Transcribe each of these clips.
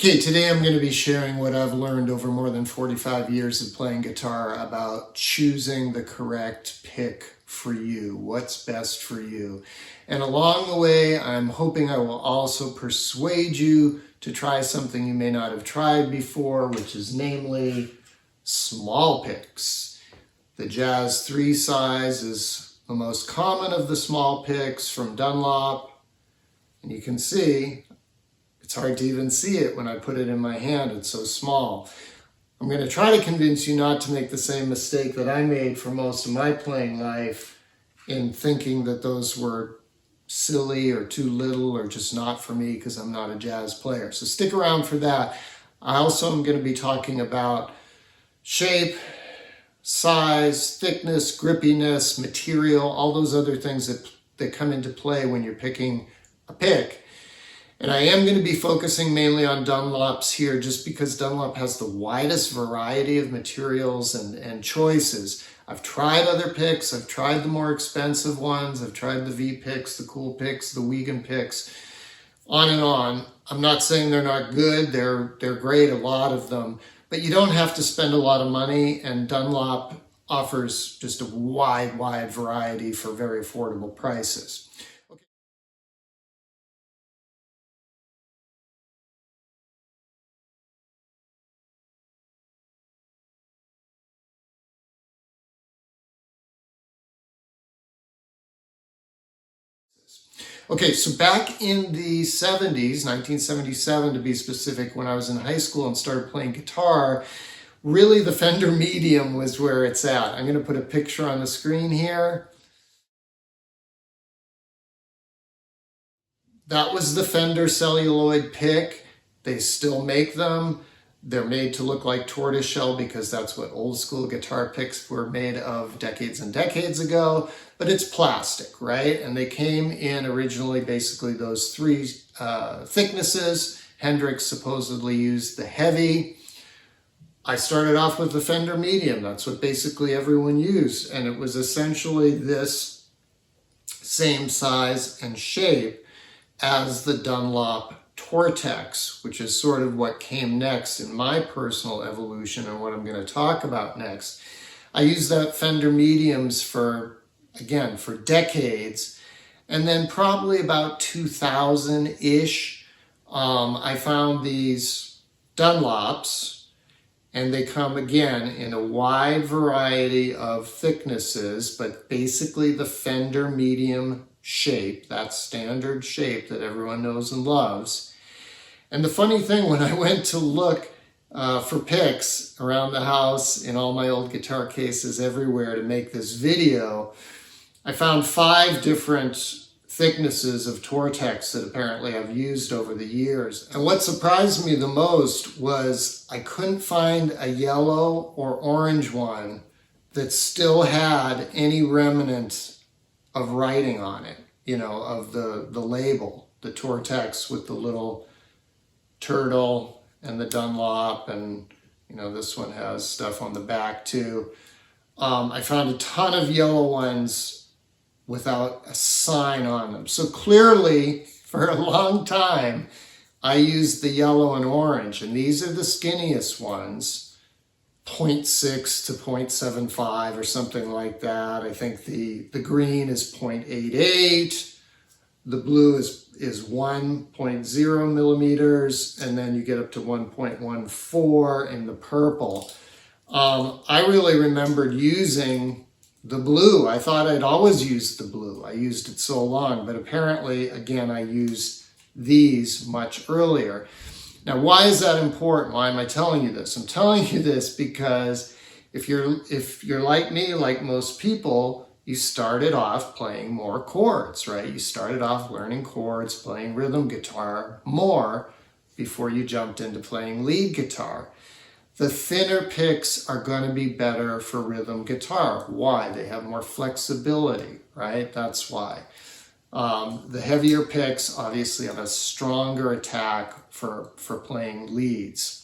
Okay, today I'm going to be sharing what I've learned over more than 45 years of playing guitar about choosing the correct pick for you, what's best for you. And along the way, I'm hoping I will also persuade you to try something you may not have tried before, which is namely small picks. The Jazz 3 size is the most common of the small picks from Dunlop. And you can see, it's hard to even see it when I put it in my hand, it's so small. I'm going to try to convince you not to make the same mistake that I made for most of my playing life in thinking that those were silly or too little or just not for me because I'm not a jazz player. So stick around for that. I also am going to be talking about shape, size, thickness, grippiness, material, all those other things that come into play when you're picking a pick. And I am going to be focusing mainly on Dunlops here just because Dunlop has the widest variety of materials and choices. I've tried other picks. I've tried the more expensive ones. I've tried the V picks, the Cool picks, the Wiegand picks, on and on. I'm not saying they're not good. They're great, a lot of them. But you don't have to spend a lot of money, and Dunlop offers just a wide variety for very affordable prices. Okay, so back in the 70s, 1977 to be specific, when I was in high school and started playing guitar, really the Fender Medium was where it's at. I'm going to put a picture on the screen here. That was the Fender celluloid pick. They still make them. They're made to look like tortoiseshell because that's what old school guitar picks were made of decades and decades ago, but it's plastic, right? And they came in originally basically those three thicknesses. Hendrix supposedly used the heavy. I started off with the Fender Medium. That's what basically everyone used. And it was essentially this same size and shape as the Dunlop Tortex, which is sort of what came next in my personal evolution and what I'm going to talk about next. I used that Fender Mediums for decades. And then probably about 2000-ish, I found these Dunlops, and they come again in a wide variety of thicknesses, but basically the Fender Medium shape, that standard shape that everyone knows and loves. And the funny thing, when I went to look for picks around the house in all my old guitar cases everywhere to make this video, I found 5 different thicknesses of Tortex that apparently I've used over the years. And what surprised me the most was I couldn't find a yellow or orange one that still had any remnant of writing on it, you know, of the label, the Tortex with the little turtle and the Dunlop, and you know, this one has stuff on the back too. I found a ton of yellow ones without a sign on them. So clearly, for a long time, I used the yellow and orange, and these are the skinniest ones. 0.6 to 0.75 or something like that. I think the green is 0.88. The blue is 1.0 millimeters, and then you get up to 1.14 in the purple. I really remembered using the blue. I thought I'd always used the blue. I used it so long, but apparently, again, I used these much earlier. Now, why is that important? Why am I telling you this? I'm telling you this because if you're like me, like most people, you started off playing more chords, right? You started off learning chords, playing rhythm guitar more before you jumped into playing lead guitar. The thinner picks are going to be better for rhythm guitar. Why? They have more flexibility, right? That's why. The heavier picks obviously have a stronger attack for playing leads.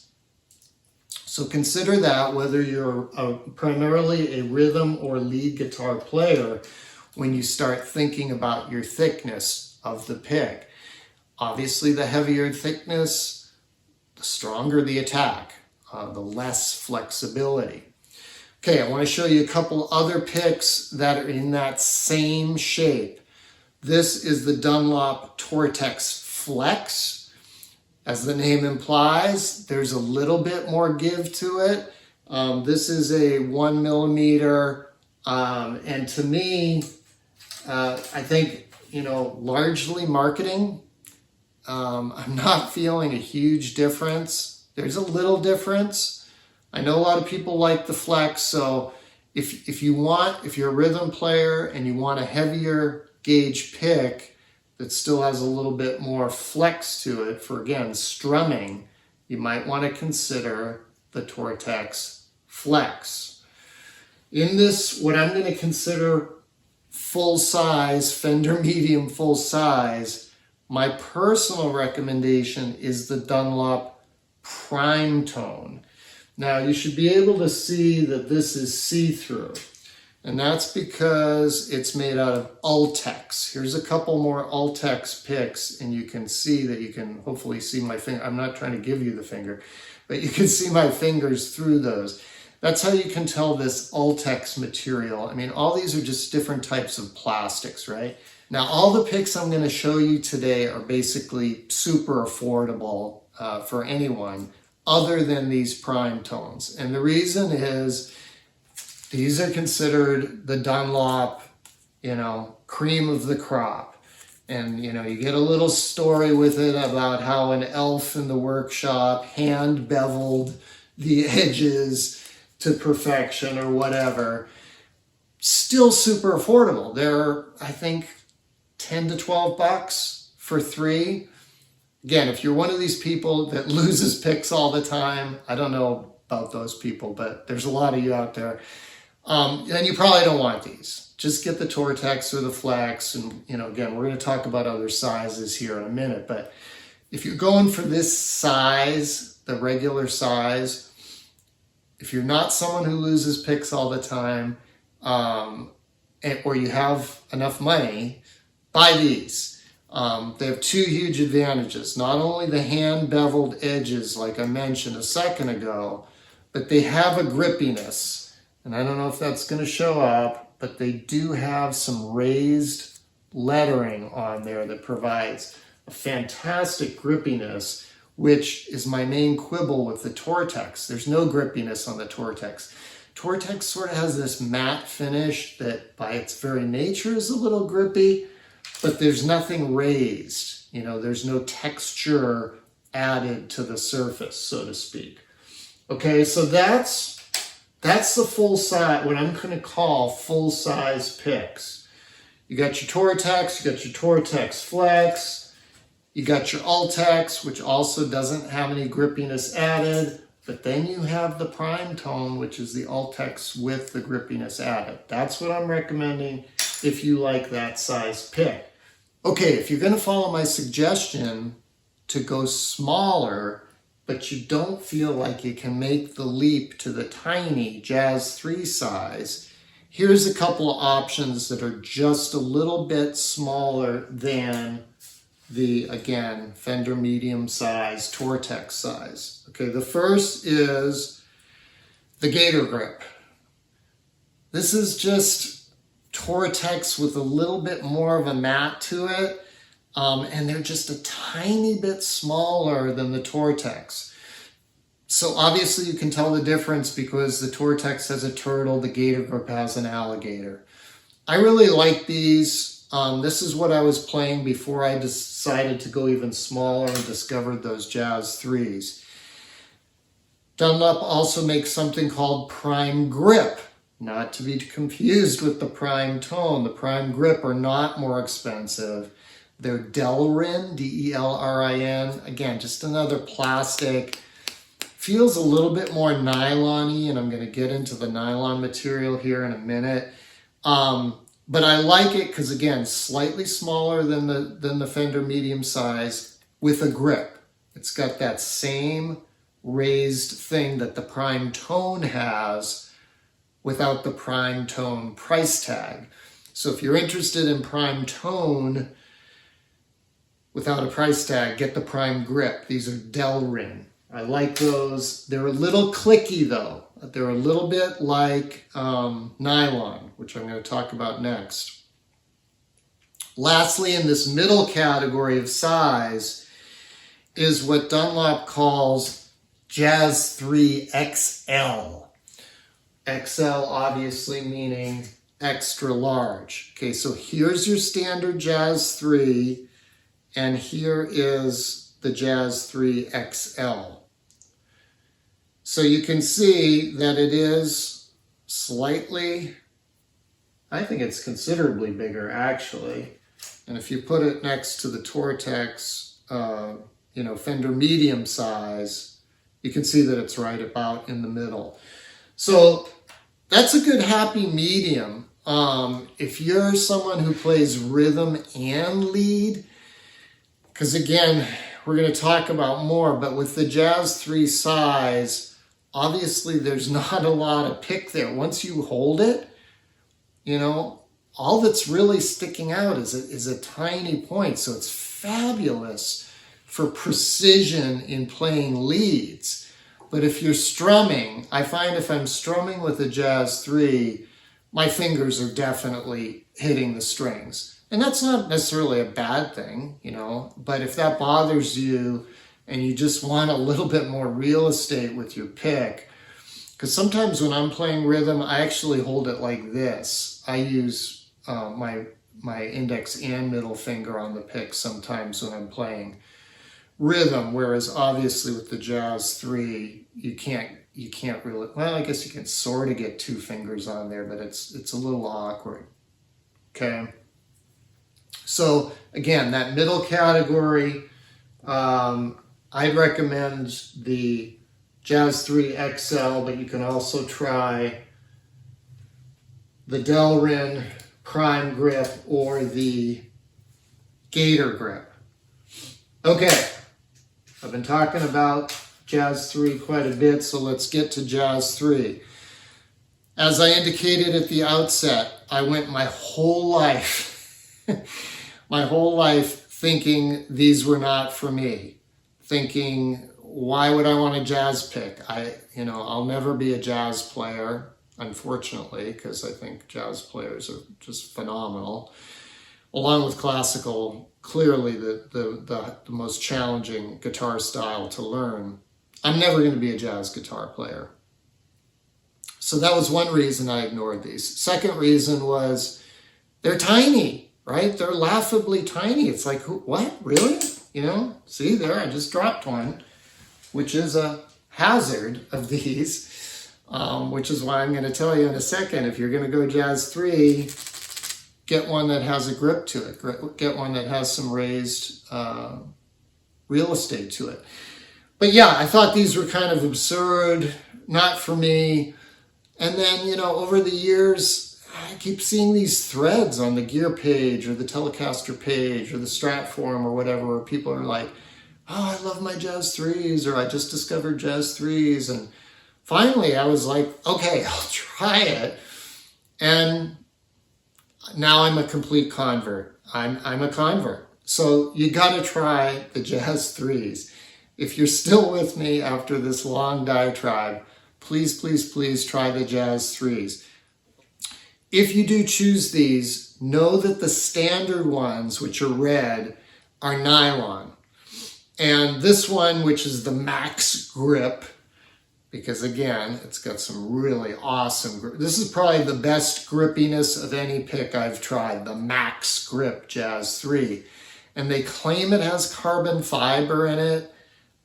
So consider that whether you're primarily a rhythm or lead guitar player when you start thinking about your thickness of the pick. Obviously, the heavier thickness, the stronger the attack, the less flexibility. Okay, I want to show you a couple other picks that are in that same shape. This is the Dunlop Tortex Flex. As the name implies, there's a little bit more give to it. This is a 1 millimeter, and to me, I think, largely marketing. I'm not feeling a huge difference. There's a little difference. I know a lot of people like the Flex, so if you're a rhythm player and you want a heavier gauge pick that still has a little bit more flex to it for, again, strumming, you might want to consider the Tortex Flex. In this, what I'm going to consider full size, Fender medium full size, my personal recommendation is the Dunlop Prime Tone. Now, you should be able to see that this is see-through, and that's because it's made out of Ultex. Here's a couple more Ultex picks, and you can see that you can hopefully see my finger. I'm not trying to give you the finger, but you can see my fingers through those. That's how you can tell this Ultex material. I mean, all these are just different types of plastics, right? Now, all the picks I'm going to show you today are basically super affordable for anyone, other than these prime tones. And the reason is these are considered the Dunlop, cream of the crop. And, you get a little story with it about how an elf in the workshop hand beveled the edges to perfection or whatever. Still super affordable. They're, I think, 10 to 12 bucks for 3. Again, if you're one of these people that loses picks all the time, I don't know about those people, but there's a lot of you out there, then you probably don't want these. Just get the Tortex or the Flex, and again, we're going to talk about other sizes here in a minute, but if you're going for this size, the regular size, if you're not someone who loses picks all the time, or you have enough money, buy these. They have 2 huge advantages. Not only the hand beveled edges, like I mentioned a second ago, but they have a grippiness. And I don't know if that's going to show up, but they do have some raised lettering on there that provides a fantastic grippiness, which is my main quibble with the Tortex. There's no grippiness on the Tortex. Tortex sort of has this matte finish that by its very nature is a little grippy, but there's nothing raised. There's no texture added to the surface, so to speak. Okay, so that's the full size, what I'm going to call full size picks. You got your Tortex, you got your Tortex Flex, you got your Ultex, which also doesn't have any grippiness added, but then you have the Prime Tone, which is the Ultex with the grippiness added. That's what I'm recommending if you like that size pick. Okay, if you're going to follow my suggestion to go smaller, but you don't feel like you can make the leap to the tiny Jazz 3 size, here's a couple of options that are just a little bit smaller than the, again, Fender medium size, Tortex size. Okay, the first is the Gator Grip. This is just Tortex with a little bit more of a matte to it, and they're just a tiny bit smaller than the Tortex. So obviously you can tell the difference because the Tortex has a turtle, the Gator Grip has an alligator. I really like these. This is what I was playing before I decided to go even smaller and discovered those Jazz 3s. Dunlop also makes something called Prime Grip. Not to be confused with the Prime Tone. The Prime Grip are not more expensive. They're Delrin, D-E-L-R-I-N. Again, just another plastic. Feels a little bit more nylon-y, and I'm going to get into the nylon material here in a minute. But I like it because, again, slightly smaller than the Fender medium size with a grip. It's got that same raised thing that the Prime Tone has, without the Prime Tone price tag. So if you're interested in Prime Tone without a price tag, get the Prime Grip. These are Delrin. I like those. They're a little clicky though. They're a little bit like nylon, which I'm going to talk about next. Lastly, in this middle category of size is what Dunlop calls Jazz 3 XL. XL obviously meaning extra large. Okay, so here's your standard Jazz 3, and here is the Jazz 3 XL. So you can see that it is slightly, I think it's considerably bigger actually. And if you put it next to the Tortex, Fender medium size, you can see that it's right about in the middle. So that's a good happy medium. If you're someone who plays rhythm and lead, because again, we're going to talk about more, but with the Jazz 3 size, obviously there's not a lot of pick there. Once you hold it, all that's really sticking out is a tiny point. So it's fabulous for precision in playing leads. But if you're strumming, I find if I'm strumming with a Jazz 3, my fingers are definitely hitting the strings. And that's not necessarily a bad thing, but if that bothers you and you just want a little bit more real estate with your pick, because sometimes when I'm playing rhythm, I actually hold it like this. I use my index and middle finger on the pick sometimes when I'm playing rhythm, whereas obviously with the Jazz 3, you can't really, well, I guess you can sort of get two fingers on there, but it's a little awkward. Okay. So again, that middle category, I'd recommend the Jazz 3 XL, but you can also try the Delrin Prime Grip or the Gator Grip. Okay, I've been talking about Jazz 3 quite a bit, so let's get to Jazz 3. As I indicated at the outset, I went my whole life thinking these were not for me. Thinking, why would I want a jazz pick? I'll never be a jazz player, unfortunately, because I think jazz players are just phenomenal. Along with classical, clearly the most challenging guitar style to learn. I'm never going to be a jazz guitar player. So that was one reason I ignored these. Second reason was they're tiny, right? They're laughably tiny. It's like, what? Really? See there, I just dropped one, which is a hazard of these, which is why I'm going to tell you in a second, if you're going to go Jazz 3, get one that has a grip to it. Get one that has some raised real estate to it. But yeah, I thought these were kind of absurd, not for me. And then, over the years, I keep seeing these threads on the gear page or the Telecaster page or the Strat forum or whatever, where people are like, oh, I love my Jazz 3s, or I just discovered Jazz 3s. And finally I was like, okay, I'll try it. And now I'm a complete convert. I'm a convert. So you got to try the Jazz 3s. If you're still with me after this long diatribe, please, please, please try the Jazz 3s. If you do choose these, know that the standard ones, which are red, are nylon. And this one, which is the Max Grip, because again, it's got some really awesome grip. This is probably the best grippiness of any pick I've tried, the Max Grip Jazz 3. And they claim it has carbon fiber in it.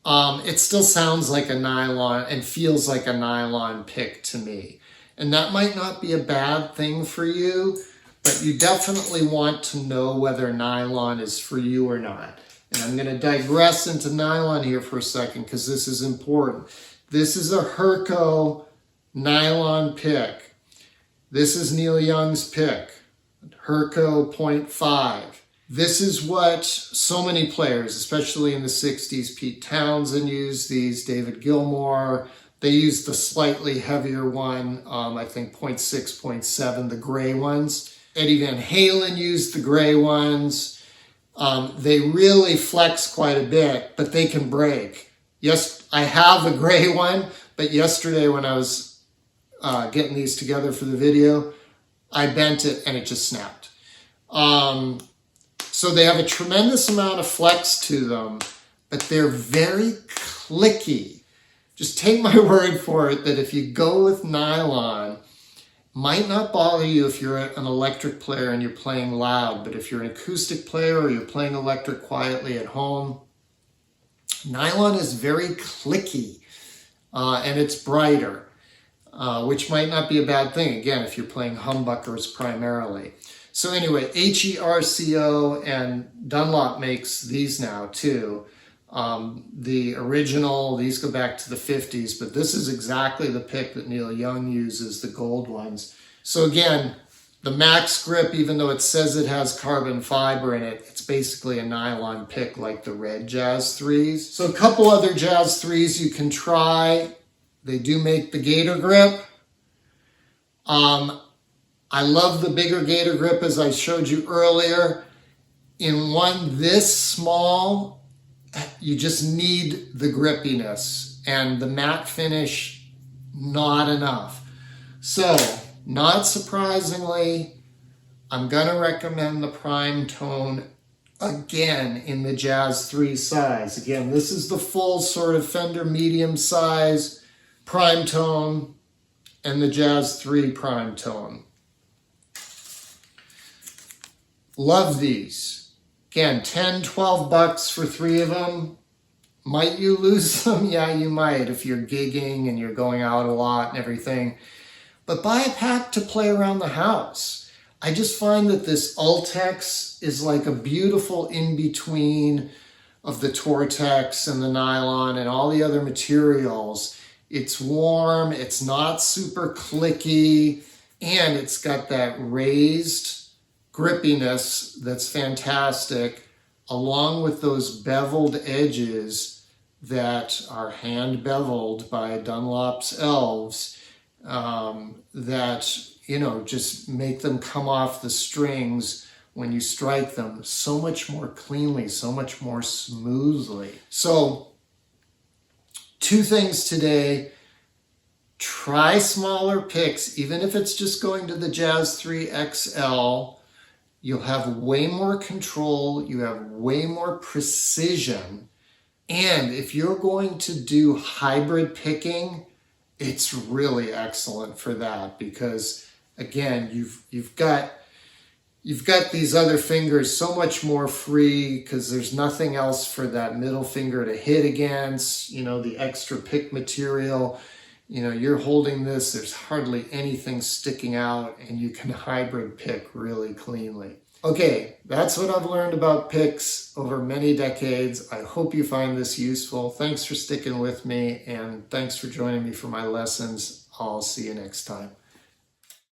It still sounds like a nylon and feels like a nylon pick to me. And that might not be a bad thing for you, but you definitely want to know whether nylon is for you or not. And I'm going to digress into nylon here for a second because this is important. This is a Herco nylon pick. This is Neil Young's pick, Herco 0.5. This is what so many players, especially in the 60s, Pete Townsend used these, David Gilmour. They used the slightly heavier one, I think 0.6, 0.7, the gray ones. Eddie Van Halen used the gray ones. They really flex quite a bit, but they can break. Yes, I have a gray one, but yesterday when I was getting these together for the video, I bent it and it just snapped. So they have a tremendous amount of flex to them, but they're very clicky. Just take my word for it that if you go with nylon, might not bother you if you're an electric player and you're playing loud, but if you're an acoustic player or you're playing electric quietly at home, nylon is very clicky and it's brighter, which might not be a bad thing, again, if you're playing humbuckers primarily. So anyway, HERCO and Dunlop makes these now too. The original, these go back to the 50s, but this is exactly the pick that Neil Young uses, the gold ones. So again, the max grip, even though it says it has carbon fiber in it, it's basically a nylon pick like the red Jazz 3s. So a couple other Jazz 3s you can try. They do make the Gator Grip. I love the bigger Gator Grip as I showed you earlier. In one this small, you just need the grippiness, and the matte finish, not enough. So, not surprisingly, I'm going to recommend the Prime Tone again in the Jazz 3 size. Again, this is the full sort of Fender medium size Prime Tone and the Jazz 3 Prime Tone. Love these. Again, 10, 12 bucks for 3 of them. Might you lose them? Yeah, you might if you're gigging and you're going out a lot and everything. But buy a pack to play around the house. I just find that this Ultex is like a beautiful in-between of the Tortex and the nylon and all the other materials. It's warm, it's not super clicky, and it's got that raised grippiness that's fantastic, along with those beveled edges that are hand beveled by Dunlop's elves, that, you know, just make them come off the strings when you strike them so much more cleanly, so much more smoothly. So 2 things today. Try smaller picks, even if it's just going to the Jazz 3 XL. You'll have way more control, you have way more precision, and if you're going to do hybrid picking, it's really excellent for that because, again, you've got these other fingers so much more free because there's nothing else for that middle finger to hit against, you know, the extra pick material. You know, you're holding this, there's hardly anything sticking out, and you can hybrid pick really cleanly. Okay, that's what I've learned about picks over many decades. I hope you find this useful. Thanks for sticking with me, and thanks for joining me for my lessons. I'll see you next time.